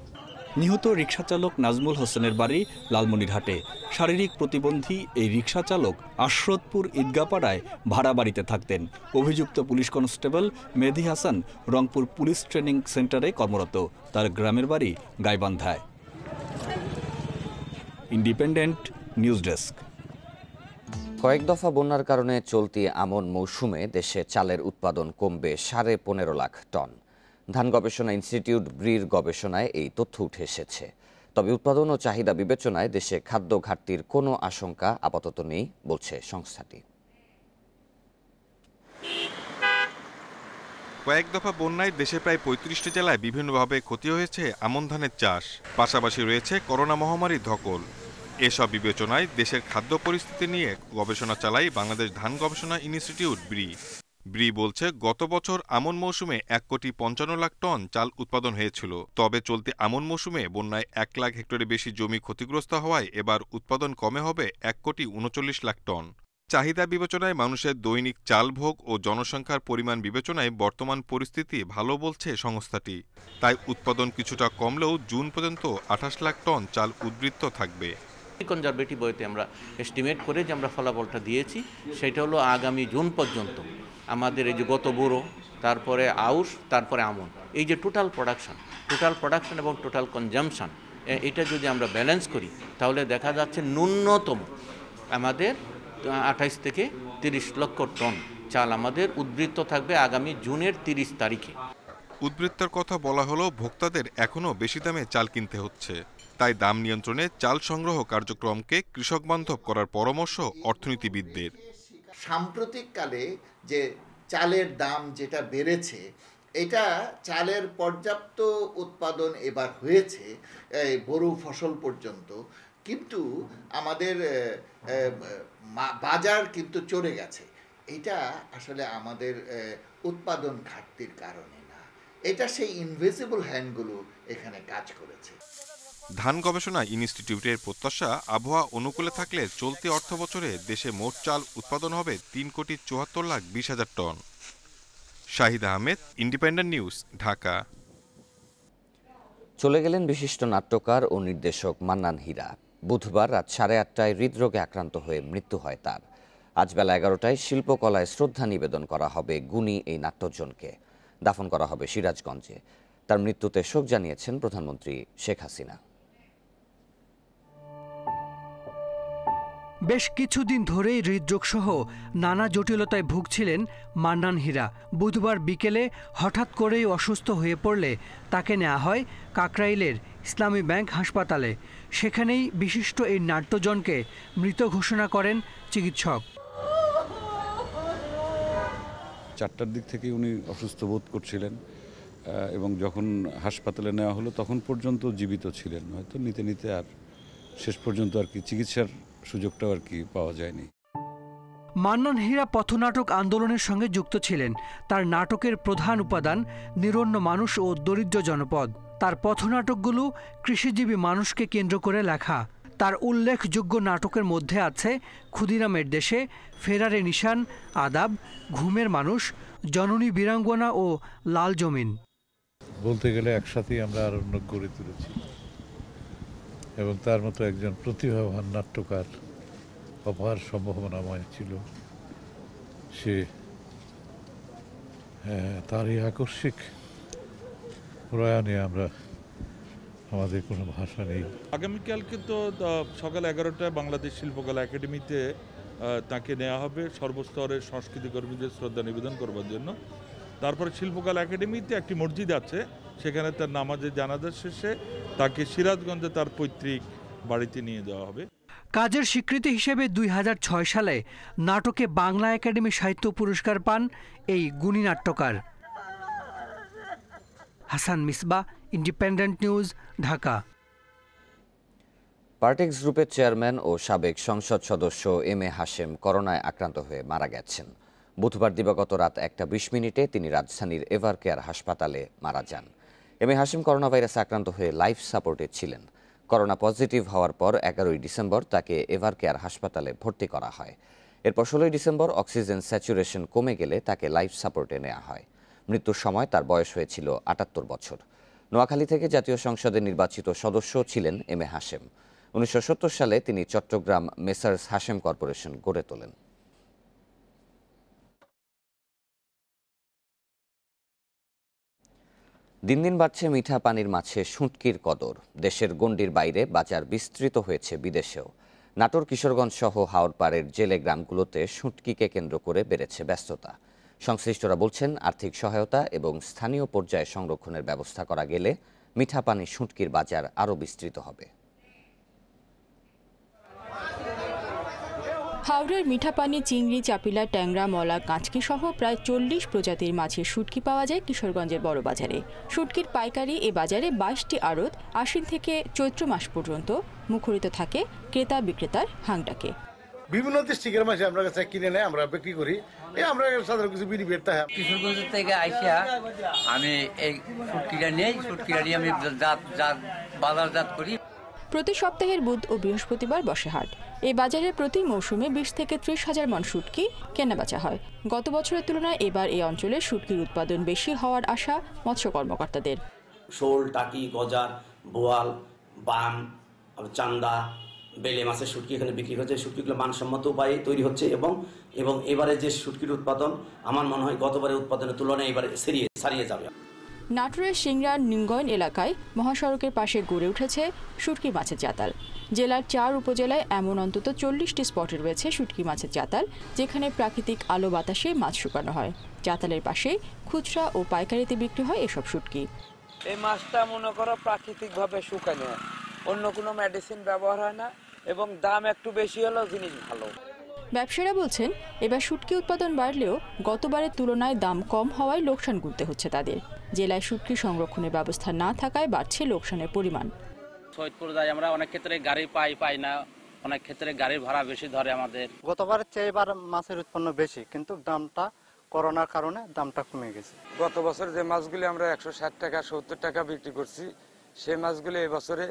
নিহত রিকশাচালক নাজমুল হোসেনের বাড়ি লালমনিরহাটে। শারীরিক প্রতিবন্ধী এই রিকশাচালক আশরতপুর ঈদগাপাড়ায় ভাড়া বাড়িতে থাকতেন। অভিযুক্ত পুলিশ কনস্টেবল মেহেদী হাসান রংপুর পুলিশ ট্রেনিং সেন্টারে কর্মরত। তার গ্রামের বাড়ি গাইবান্ধায়। Independent news desk. কয়েক দফা বন্যার কারণে চলতি আমন মৌসুমে দেশে চালের উৎপাদন কমবে 15.5 লাখ টন। ধান গবেষণা ইনস্টিটিউট ব্রির গবেষণায় এই তথ্য উঠে এসেছে। তবে উৎপাদন ও চাহিদা বিবেচনায় দেশে খাদ্য ঘাটতির কোনো আশঙ্কা আপাতত নেই বলছে সংস্থাটি। কয়েক দফা বন্যায় দেশের প্রায় 35টি জেলায় বিভিন্নভাবে ক্ষতি হয়েছে আমন ধানের চাষ, পাশাপাশি রয়েছে করোনা মহামারীর ধকল। এসব বিবেচনায় দেশের খাদ্য পরিস্থিতি নিয়ে গবেষণা চালায় বাংলাদেশ ধান গবেষণা ইনস্টিটিউট ব্রি বলছে গত বছর আমন মৌসুমে 1,55,00,000 টন চাল উৎপাদন হয়েছিল। তবে চলতি আমন মৌসুমে বন্যায় 1 লাখ হেক্টরের বেশি জমি ক্ষতিগ্রস্ত হওয়ায় এবার উৎপাদন কমে হবে 1,39,00,000 টন। চাহিদা বিবেচনায় মানুষের দৈনিক চাল ভোগ ও জনসংখ্যার পরিমাণ বিবেচনায় বর্তমান পরিস্থিতি ভালো বলছে সংস্থাটি। তাই উৎপাদন কিছুটা কমলেও জুন পর্যন্ত 28 লাখ টন চাল উদ্বৃত্ত থাকবে। কনজারভেটিভ ওয়েতে আমরা এস্টিমেট করে যে আমরা ফলাফলটা দিয়েছি সেটা হলো আগামী জুন পর্যন্ত আমাদের এই যে গত বোরো, তারপরে আউশ, তারপরে আমন, এই যে টোটাল প্রোডাকশন এবং টোটাল কনজামশন, এটা যদি আমরা ব্যালেন্স করি তাহলে দেখা যাচ্ছে ন্যূনতম আমাদের 28 থেকে 30 লক্ষ টন চাল আমাদের উদ্বৃত্ত থাকবে আগামী জুনের 30 তারিখে। উদ্বৃত্তের কথা বলা হলেও ভোক্তাদের এখনও বেশি দামে চাল কিনতে হচ্ছে। তাই দাম নিয়ন্ত্রণে চাল সংগ্রহ কার্যক্রমকে কৃষক বান্ধব করার পরামর্শ অর্থনীতিবিদদের। সাম্প্রতিককালে যে চালের দাম যেটা বেড়েছে, এটা চালের পর্যাপ্ত উৎপাদন এবার হয়েছে বড় ফসল পর্যন্ত, কিন্তু আমাদের বাজার কিন্তু চড়ে গেছে। এটা আসলে আমাদের উৎপাদন ঘাটতির কারণে না, এটা সেই ইনভিজিবল হ্যান্ডগুলো এখানে কাজ করেছে। ধান গবেষণা ইনস্টিটিউটের প্রত্যাশা, আবহাওয়া অনুকূলে থাকলে চলতি অর্থবছরে দেশে মোট চাল উৎপাদন হবে 3,74,20,000 ton. Shahid Ahmed, independent news, Dhaka. চলে গেলেন বিশিষ্ট নাট্যকার ও নির্দেশক মান্নান হীরা। বুধবার রাত 8:30টায় হৃদরোগে আক্রান্ত হয়ে মৃত্যু হয় তার। আজ বেলা 11টায় শিল্পকলায় শ্রদ্ধা নিবেদন করা হবে গুণী এই নাট্যজনকে। দাফন করা হবে সিরাজগঞ্জে। তার মৃত্যুতে শোক জানিয়েছেন প্রধানমন্ত্রী শেখ হাসিনা। বেশ কিছুদিন ধরেই হৃদরোগসহ নানা জটিলতায় ভুগছিলেন মান্নান হীরা। বুধবার বিকেলে হঠাৎ করেই অসুস্থ হয়ে পড়লে তাকে নেওয়া হয় কাকরাইলের ইসলামী ব্যাংক হাসপাতালে। সেখানেই বিশিষ্ট এই নাট্যজনকে মৃত ঘোষণা করেন চিকিৎসক। 4টার দিক থেকে উনি অসুস্থ বোধ করছিলেন এবং যখন হাসপাতালে নেওয়া হলো তখন পর্যন্ত জীবিত ছিলেন। হয়তো নিতে নিতে আর শেষ পর্যন্ত আর কি চিকিৎসার সুযোগটাও আর কি পাওয়া যায়নি। মান্নান হীরা পথনাটক আন্দোলনের সঙ্গে যুক্ত ছিলেন। তার নাটকের প্রধান উপাদান নিরন্ন মানুষ ও দরিদ্র জনপদ। তার পথনাটকগুলো কৃষিজীবী মানুষকে কেন্দ্র করে লেখা। তার উল্লেখযোগ্য নাটকের মধ্যে আছে ক্ষুদিরামের দেশে, ফেরারে নিশান, আদাব, ঘুমের মানুষ, জননী বীরাঙ্গনা ও লাল জমিন। বলতে গেলে একসাথেই আমরা আরণ্যক গড়ে তুলেছি এবং তার মতো একজন প্রতিভাবান নাট্যকার অপার সম্ভাবনাময় ছিল সে। তার এই আকস্মিক প্রয়াণে আমাদের কোনো ভাষা নেই। আগামীকালকে তো সকাল 11টায় বাংলাদেশ শিল্পকলা একাডেমিতে তাকে নেওয়া হবে সর্বস্তরের সংস্কৃতি কর্মীদের শ্রদ্ধা নিবেদন করবার জন্য। তারপরে শিল্পকলা একাডেমিতে একটি মসজিদ আছে, সেখানে তার নামাজে জানাজা শেষে তাকে সিরাজগঞ্জে তার পৈতৃক বাড়িতে নিয়ে যাওয়া হবে। কাজের স্বীকৃতি হিসেবে 2006 সালে নাটকে বাংলা একাডেমি সাহিত্য পুরস্কার পান এই গুণী নাট্যকার। Hasan Misba, Independent news, Dhaka. পার্টেক্স গ্রুপের চেয়ারম্যান ও সাবেক সংসদ সদস্য এম এ হাশেম করোনায় আক্রান্ত হয়ে মারা গেছেন। বুধবার দিবাগত রাত 1:20 তিনি রাজধানীর এভারকেয়ার হাসপাতালে মারা যান। এম এ হাশেম করোনা ভাইরাসে আক্রান্ত হয়ে লাইফ সাপোর্টে ছিলেন। করোনা পজিটিভ হওয়ার পর 11ই ডিসেম্বর তাকে এভারকেয়ার হাসপাতালে ভর্তি করা হয়। এরপর 16ই ডিসেম্বর অক্সিজেন স্যাচুরেশন কমে গেলে তাকে লাইফ সাপোর্টে নেওয়া হয়। মৃত্যুর সময় তার বয়স হয়েছিল 78 বছর। নোয়াখালী থেকে জাতীয় সংসদে নির্বাচিত সদস্য ছিলেন এম এ হাশেম। 1970 সালে তিনি চট্টগ্রাম মেসার্স হাশেম কর্পোরেশন গড়ে তোলেন। দিন দিন বাড়ছে মিঠা পানির মাছে শুঁটকির কদর। দেশের গণ্ডির বাইরে বাজার বিস্তৃত হয়েছে বিদেশেও। নাটোর, কিশোরগঞ্জ সহ হাওড়পাড়ের জেলে গ্রামগুলোতে শুঁটকিকে কেন্দ্র করে বেড়েছে ব্যস্ততা। সংশ্লিষ্টরা বলছেন, আর্থিক সহায়তা এবং স্থানীয় পর্যায়ে সংরক্ষণের ব্যবস্থা করা গেলে মিঠা পানি শুঁটকির বাজার আরও বিস্তৃত হবে। হাওড়ের মিঠাপানি, চিংড়ি, চাপিলা, ট্যাংরা, মলা, কাঁচকি সহ প্রায় 40 প্রজাতির মাছের শুঁটকি পাওয়া যায় কিশোরগঞ্জের বড় বাজারে। শুঁটকির পাইকারি এ বাজারে 22টি আড়ত আশ্বিন থেকে চৈত্র মাস পর্যন্ত মুখরিত থাকে ক্রেতা বিক্রেতার হাংডাকে। বিভিন্ন ডিস্ট্রিক্টের মাছ আমরা কাছে কিনে নেয়, আমরা বিক্রি করি। আমরা সাধারণ কিছু বিনিয়োগ থাকে। কিশোরগঞ্জ থেকে আইসা আমি এই শুঁটকিটা নেই, শুঁটকিটা নিয়ে আমি বাজারজাত করি। প্রতি সপ্তাহের বুধ ও বৃহস্পতিবার বসে হাট। এই বাজারে প্রতি মৌসুমে 20 থেকে 30 হাজার মণ শুঁটকি কেনাবেচা হয়। গত বছরের তুলনায় এবার এই অঞ্চলে শুঁটকির উৎপাদন বেশি হওয়ার আশা মৎস্য কর্মকর্তাদের। শোল, টাকি, গজার, বোয়াল, বাম, চান্দা, বেলে মাছের শুঁটকি এখানে বিক্রি হচ্ছে। শুঁটকিগুলো মানসম্মত উপায়ে তৈরি হচ্ছে এবং এবারে যে শুঁটকির উৎপাদন আমার মনে হয় গতবারের উৎপাদনের তুলনায় এবারে ছাড়িয়ে যাবে। নাটোরের সিংড়ার নিঙ্গয়ন এলাকায় মহাসড়কের পাশে গড়ে উঠেছে শুটকি মাছের চাতাল। জেলার 4 উপজেলায় এমন অন্তত 40টি স্পটে রয়েছে শুটকি মাছের চাতাল, যেখানে প্রাকৃতিক আলো বাতাসে মাছ শুকানো হয়। চাতালের পাশে খুচরা ও পাইকারিতে বিক্রি হয় এসব শুটকি। এই মাছটা মনে করো প্রাকৃতিকভাবে শুকানো হয়, অন্য কোনো মেডিসিন ব্যবহার হয় না এবং দাম একটু বেশি হলেও জিনিস ভালো। ব্যবসায়ীরা বলছেন, এবার শুটকি উৎপাদন বাড়লেও গতবারের তুলনায় দাম কম হওয়ায় লোকসান গুনতে হচ্ছে তাদের। জেলায় শুটকি সংরক্ষণের ব্যবস্থা না থাকায় বাড়ছে লোকসানের পরিমাণ। সৈয়দপুর যাই আমরা, অনেক ক্ষেত্রে গাড়ি পাই না, অনেক ক্ষেত্রে গাড়ির ভাড়া বেশি ধরে আমাদের। গতবারের চেয়ে এবার মাছের উৎপন্ন বেশি, কিন্তু দামটা করোনার কারণে দামটা কমে গেছে। গত বছর যে মাছগুলি আমরা 160 টাকা 70 টাকা বিক্রি করছি, সেই মাছগুলি এবছরে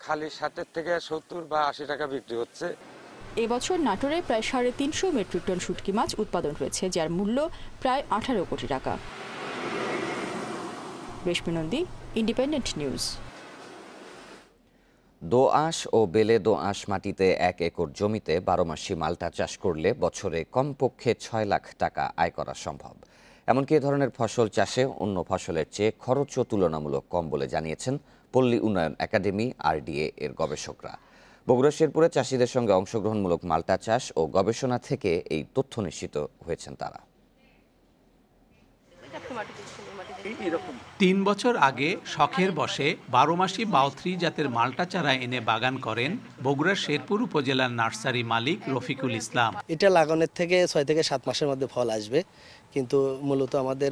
খালি 60 থেকে 70 বা 80 টাকা বিক্রি হচ্ছে। এবছর নাটোরে প্রায় 350 মেট্রিক টন শুটকি মাছ উৎপাদন হয়েছে, যার মূল্য প্রায় 18 কোটি টাকা। রেশমি নন্দী, ইন্ডিপেন্ডেন্ট নিউজ। দোআঁশ ও বেলে দোআঁশ মাটিতে 1 একর জমিতে 12 মাসি মাল্টা চাষ করলে বছরে কমপক্ষে 6 লাখ টাকা আয় করা সম্ভব। এমনকি এ ধরনের ফসল চাষে অন্য ফসলের চেয়ে খরচও তুলনামূলক কম বলে জানিয়েছেন পল্লী উন্নয়ন একাডেমি RDA এর গবেষকরা। বগুড়া শেরপুরে চাষিদের সঙ্গে অংশগ্রহণমূলক মাল্টা চাষ ও গবেষণা থেকে এই তথ্য নিশ্চিত হয়েছেন তারা। 3 বছর আগে শখের বসে 12 মাসি বাউথ্রি জাতের মাল্টা চারা এনে বাগান করেন বগুড়ার শেরপুর উপজেলার নার্সারি মালিক রফিকুল ইসলাম। এটা লাগানোর থেকে 6 থেকে 7 মাসের মধ্যে ফল আসবে, কিন্তু মূলত আমাদের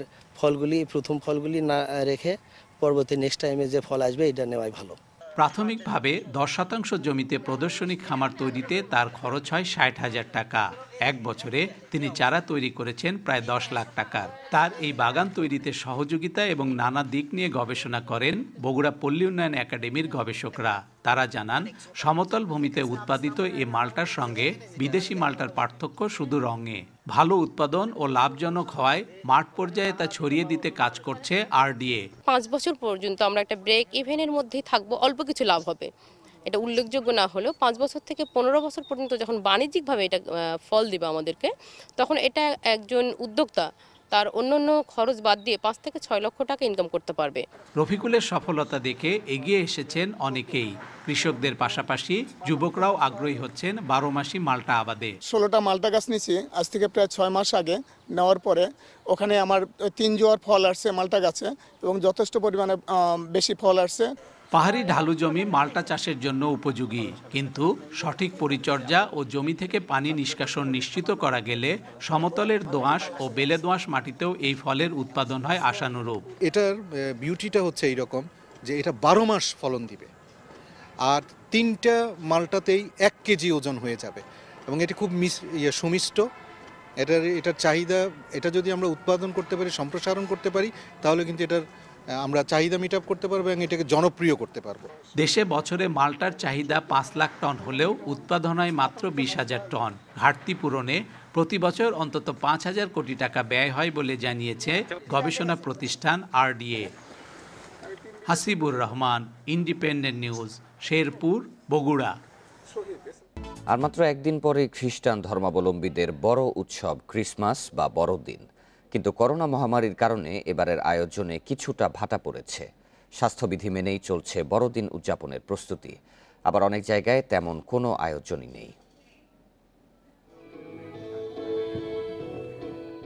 প্রথম ফলগুলি না রেখে পরবর্তী নেক্সট টাইমে যে ফল আসবে এটা নেওয়াই ভালো। প্রাথমিকভাবে 10% জমিতে প্রদর্শনী খামার তৈরিতে তার খরচ হয় 60,000 টাকা। 1 বছরে তিনি চারা তৈরি করেছেন প্রায় 10 লাখ টাকার। তার এই বাগান তৈরিতে সহযোগিতা এবং নানা দিক নিয়ে গবেষণা করেন বগুড়া পল্লী উন্নয়ন একাডেমির গবেষকরা। তারা জানান, সমতল ভূমিতে উৎপাদিত এই মাল্টার সঙ্গে বিদেশি মাল্টার পার্থক্য শুধু রঙে। ভালো উৎপাদন ও লাভজনক হওয়ায় মাঠ পর্যায়ে তা ছড়িয়ে দিতে কাজ করছে RDA। 5 বছর পর্যন্ত আমরা একটা ব্রেক ইভেনের মধ্যেই থাকবো, অল্প কিছু লাভ হবে। এটা উল্লেখযোগ্য না হলেও 5 বছর থেকে 15 বছর পর্যন্ত যখন বাণিজ্যিকভাবে এটা ফল দিবে আমাদেরকে, তখন এটা একজন উদ্যোক্তা তার অন্যান্য খরচ বাদ দিয়ে 5 থেকে 6 লক্ষ টাকা ইনকাম করতে পারবে। রফিকুলের সফলতা দেখে এগিয়ে এসেছেন অনেকেই। কৃষকদের পাশাপাশি যুবকরাও আগ্রহী হচ্ছেন 12 মাসি মাল্টা আবাদে। 16টা মাল্টা গাছ নিয়েছি আজ থেকে প্রায় 6 মাস আগে। নেওয়ার পরে ওখানে আমার 3 জোয়ার ফল আসছে মাল্টা গাছে এবং যথেষ্ট পরিমাণে বেশি ফল আসছে। পাহাড়ি ঢালু জমি মাল্টা চাষের জন্য উপযোগী, কিন্তু সঠিক পরিচর্যা ও জমি থেকে পানি নিষ্কাশন নিশ্চিত করা গেলে সমতলের দোআঁশ ও বেলে দোআঁশ মাটিতেও এই ফলের উৎপাদন হয় আশানুরূপ। এটার বিউটিটা হচ্ছে এইরকম যে এটা 12 মাস ফলন দিবে, আর 3টা মালটাতেই 1 কেজি ওজন হয়ে যাবে এবং এটি খুব সুমিষ্ট। এটার চাহিদা, এটা যদি আমরা উৎপাদন করতে পারি, সম্প্রসারণ করতে পারি, তাহলে কিন্তু এটার আমরা চাহিদা মিট আপ করতে পারবো এবং এটাকে জনপ্রিয় করতে পারবো। দেশে বছরে মাল্টার চাহিদা 5 লাখ টন হলেও উৎপাদন হয় মাত্র 20,000 টন। ঘাটতি পূরণে প্রতি বছর অন্তত 5,000 কোটি টাকা ব্যয় হয় বলে জানিয়েছে গবেষণা প্রতিষ্ঠান RDA। Hasibur Rahman, Independent News, Sherpur, Bogura. আর মাত্র একদিন পরে খ্রিস্টান ধর্মাবলম্বীদের বড় উৎসব ক্রিসমাস বা বড়দিন। কিন্তু করোনা মহামারীর কারণে এবারের আয়োজনে কিছুটা ভাটা পড়েছে। স্বাস্থ্যবিধি মেনেই চলছে বড়দিন উদযাপনের প্রস্তুতি, আবার অনেক জায়গায় তেমন কোনো আয়োজনই নেই।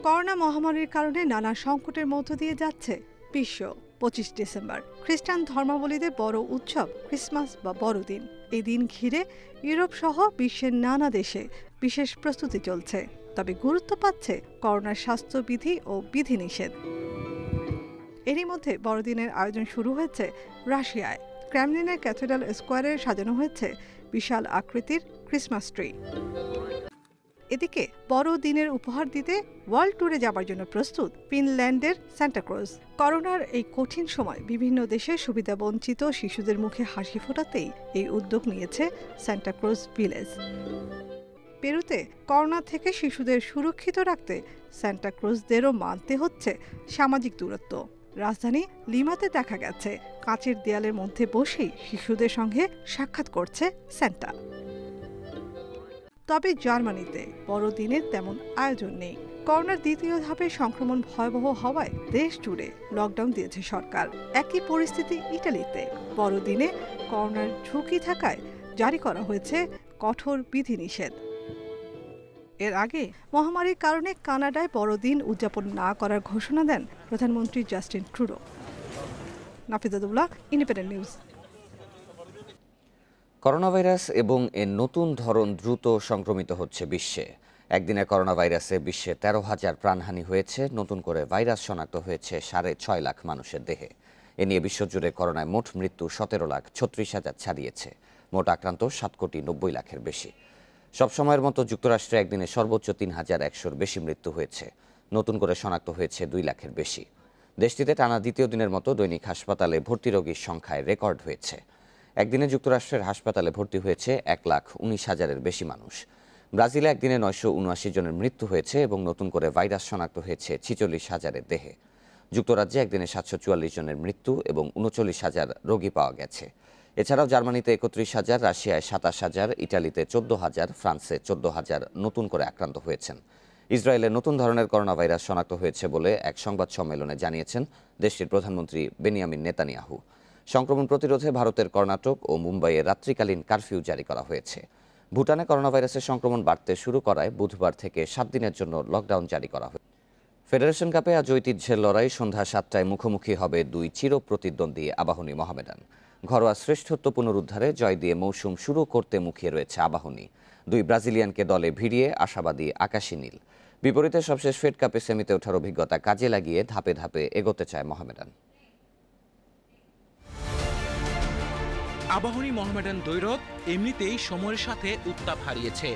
করোনা মহামারীর কারণে নানা সংকটের মধ্য দিয়ে যাচ্ছে বিশ্ব। 25 ডিসেম্বর খ্রিস্টান ধর্মাবলীদের বড় উৎসব ক্রিসমাস বা বড়দিন। এই দিন ঘিরে ইউরোপ সহ বিশ্বের নানা দেশে বিশেষ প্রস্তুতি চলছে, তবে গুরুত্ব পাচ্ছে করোনার স্বাস্থ্যবিধি ও বিধিনিষেধ। এরই মধ্যে বড়দিনের আয়োজন শুরু হয়েছে রাশিয়ায়। ক্রেমলিনের ক্যাথেড্রাল স্কোয়ারে সাজানো হয়েছে বিশাল আকৃতির ক্রিসমাস ট্রি। এদিকে বড়দিনের উপহার দিতে ওয়ার্ল্ড ট্যুরে যাবার জন্য প্রস্তুত ফিনল্যান্ডের সান্টাক্রজ। করোনার এই কঠিন সময় বিভিন্ন দেশে সুবিধাবঞ্চিত শিশুদের মুখে হাসি ফোটাতেই এই উদ্যোগ নিয়েছে সান্টাক্রজ ভিলেজ। পেরুতে করোনা থেকে শিশুদের সুরক্ষিত রাখতে সান্টাক্রজদেরও মানতে হচ্ছে সামাজিক দূরত্ব। রাজধানী লিমাতে দেখা গেছে কাঁচের দেয়ালের মধ্যে বসেই শিশুদের সঙ্গে সাক্ষাৎ করছে সান্টা। তবে জার্মানিতে বড়দিনের তেমন আয়োজন নেই। করোনার দ্বিতীয় ধাপে সংক্রমণ ভয়াবহ হওয়ায় দেশ জুড়ে লকডাউন দিয়েছে সরকার। একই পরিস্থিতি ইটালিতে। বড়দিনে করোনার ঝুঁকি থাকায় জারি করা হয়েছে কঠোর বিধিনিষেধ। এর আগে মহামারীর কারণে কানাডায় বড়দিন উদযাপন না করার ঘোষণা দেন প্রধানমন্ত্রী Justin Trudeau. Nafizatullah, Independent News. Corona virus এবং এর নতুন ধরন দ্রুত সংক্রমিত হচ্ছে বিশ্বে। একদিনে করোনা ভাইরাসে বিশ্বে 13,000 প্রাণহানি হয়েছে। নতুন করে ভাইরাস শনাক্ত হয়েছে 6.5 লাখ মানুষের দেহে। এ নিয়ে বিশ্বজুড়ে করোনায় মোট মৃত্যু 17,36,000 ছাড়িয়েছে। মোট আক্রান্ত 7,90,00,000-এর বেশি। সবসময়ের মতো যুক্তরাষ্ট্রে একদিনে সর্বোচ্চ 3,100-র বেশি মৃত্যু হয়েছে। নতুন করে শনাক্ত হয়েছে 2 লাখের বেশি। দেশটিতে টানা দ্বিতীয় দিনের মতো দৈনিক হাসপাতালে ভর্তি রোগীর সংখ্যায় রেকর্ড হয়েছে। একদিনে যুক্তরাষ্ট্রের হাসপাতালে ভর্তি হয়েছে 1,19,000-এর বেশি মানুষ। ব্রাজিলে একদিনে 979 জনের মৃত্যু হয়েছে এবং নতুন করে ভাইরাস শনাক্ত হয়েছে 46,000-এর দেহে। যুক্তরাজ্যে একদিনে 744 জনের মৃত্যু এবং 39,000 রোগী পাওয়া গেছে। এছাড়াও জার্মানিতে 31,000, রাশিয়ায় 27,000, ইটালিতে 14,000, ফ্রান্সে 14,000 নতুন করে আক্রান্ত হয়েছেন। ইসরায়েলে নতুন ধরনের করোনা ভাইরাস শনাক্ত হয়েছে বলে এক সংবাদ সম্মেলনে জানিয়েছেন দেশটির প্রধানমন্ত্রী বেনিয়ামিন নেতানিয়াহু। সংক্রমণ প্রতিরোধে ভারতের কর্ণাটক ও মুম্বাইয়ে রাত্রিকালীন কারফিউ জারি করা হয়েছে। ভুটানে করোনা ভাইরাসের সংক্রমণ বাড়তে শুরু করায় বুধবার থেকে 7 দিনের জন্য লকডাউন জারি করা হয়েছে। ফেডারেশন কাপে আজ ঐতিহ্যের লড়াই। সন্ধ্যা 7টায় মুখোমুখি হবে দুই চিরপ্রতিদ্বন্দ্বী আবাহনী মোহামেডান। ঘরোয়া শ্রেষ্ঠত্ব পুনরুদ্ধারে জয় দিয়ে মৌসুম শুরু করতে মুখিয়ে রয়েছে আবাহনী। দুই ব্রাজিলিয়ানকে দলে ভিড়িয়ে আশাবাদী আকাশী নীল। বিপরীতে সবশেষ ফেড কাপে সেমিতে ওঠার অভিজ্ঞতা কাজে লাগিয়ে ধাপে ধাপে এগোতে চায় মোহামেডান। আবাহনী মোহামেডান দ্বৈরথ এমনিতেই সময়ের সাথে উত্তাপ হারিয়েছে।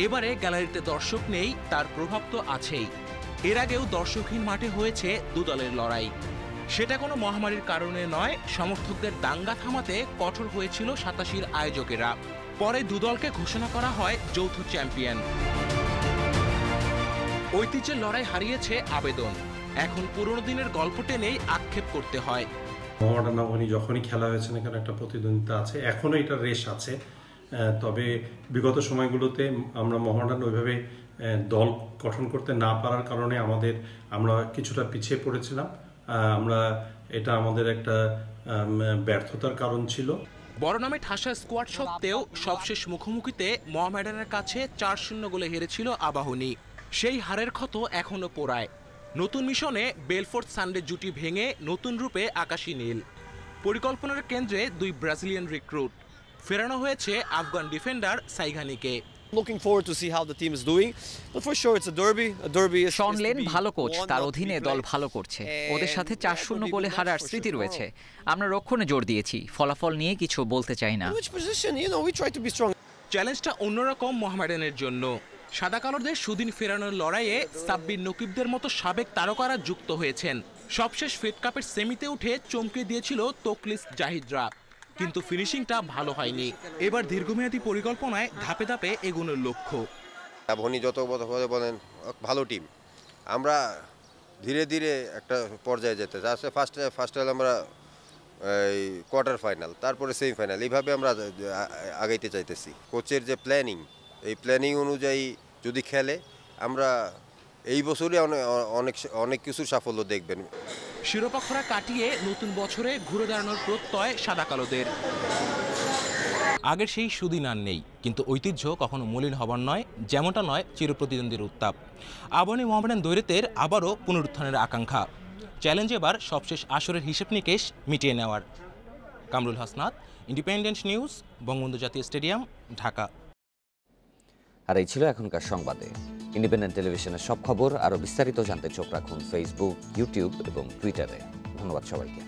এবারে গ্যালারিতে দর্শক নেই, তার প্রভাব তো আছেই। এর আগেও দর্শকহীন মাঠে হয়েছে দু দলের লড়াই। সেটা কোনো মহামারীর কারণে নয়, সমর্থকদের দাঙ্গা থামাতে কঠোর হয়েছিল 87-র আয়োজকেরা। পরে দুদলকে ঘোষণা করা হয় যৌথ চ্যাম্পিয়ন। ঐতিহ্যের লড়াই হারিয়েছে আবেদন। এখন পুরনো দিনের গল্প টেনেই আক্ষেপ করতে হয়। মোহামেডান আবাহনী যখনই খেলা হয়েছে না কেন একটা প্রতিদ্বন্দ্বিতা আছে, এখনও এটা রেশ আছে। তবে বিগত সময়গুলোতে আমরা মোহামেডান ওইভাবে দল গঠন করতে না পারার কারণে আমরা কিছুটা পিছিয়ে পড়েছিলাম। এটা আমাদের একটা ব্যর্থতার কারণ ছিল। বড় নামে ঠাসা স্কোয়াড সত্ত্বেও সবশেষ মুখোমুখিতে মোহামেডানের কাছে 4-0 গোলে হেরেছিল আবাহনী। সেই হারের ক্ষত এখনো পোড়ায়। নতুন মিশনে বেলফোর্ট সানডে জুটি ভেঙে নতুন রূপে আকাশী নীল। পরিকল্পনার কেন্দ্রে দুই ব্রাজিলিয়ান রিক্রুট। ফেরানো হয়েছে আফগান ডিফেন্ডার সাইঘানিকে। Looking forward to see how the team is doing, but for sure it's a derby. A derby is Sean Lane ভালো কোচ, তার অধীনে দল ভালো করছে। ওদের সাথে 4-0 গোলে হারার স্মৃতি রয়েছে। আমরা রক্ষণে জোর দিয়েছি, ফলাফল নিয়ে কিছু বলতে চাই না। চ্যালেঞ্জটা অন্যরকম মোহামেডানের জন্য। সাদা কালোদের সুদিন ফেরানোর লড়াইয়ে সাব্বির নকিবদের মতো সাবেক তারকারা যুক্ত হয়েছেন। সবশেষ ফেড কাপের সেমিতে উঠে চমকে দিয়েছিল তকলিস জাহিদরা, কিন্তু ফিনিশিংটা ভালো হয়নি। এবার দীর্ঘমেয়াদী পরিকল্পনায় ধাপে ধাপে এগোনোর লক্ষ্য। আবাহনী যত বলেন ভালো টিম, আমরা ধীরে ধীরে একটা পর্যায়ে যেতে চাই। ফার্স্ট আমরা এই কোয়ার্টার ফাইনাল, তারপরে সেমিফাইনাল, এইভাবে আমরা আগাইতে চাইতেছি। কোচের যে প্ল্যানিং, এই প্ল্যানিং অনুযায়ী যদি খেলে আমরা এই বছরই অনেক কিছু সাফল্য দেখবেন। শিরোপা খরা কাটিয়ে নতুন বছরে ঘুরে দাঁড়ানোর প্রত্যয় সাদা কালোদের। আগের সেই সুদিন আর নেই, কিন্তু ঐতিহ্য কখনো মলিন হবার নয়, যেমনটা নয় চিরপ্রতিদ্বন্দ্বীর উত্তাপ। আবাহনী মোহামেডান দ্বৈরথের আবারও পুনরুত্থানের আকাঙ্ক্ষা। চ্যালেঞ্জ এবার সবশেষ আসরের হিসেব নিকেশ মিটিয়ে নেওয়ার। কামরুল হাসনাত, ইন্ডিপেন্ডেন্ট নিউজ, বঙ্গবন্ধু জাতীয় স্টেডিয়াম, ঢাকা। আর এই ছিল এখনকার সংবাদে। ইন্ডিপেন্ডেন্ট টেলিভিশনের সব খবর আরও বিস্তারিত জানতে চোখ রাখুন ফেসবুক, ইউটিউব এবং টুইটারে। ধন্যবাদ সবাইকে।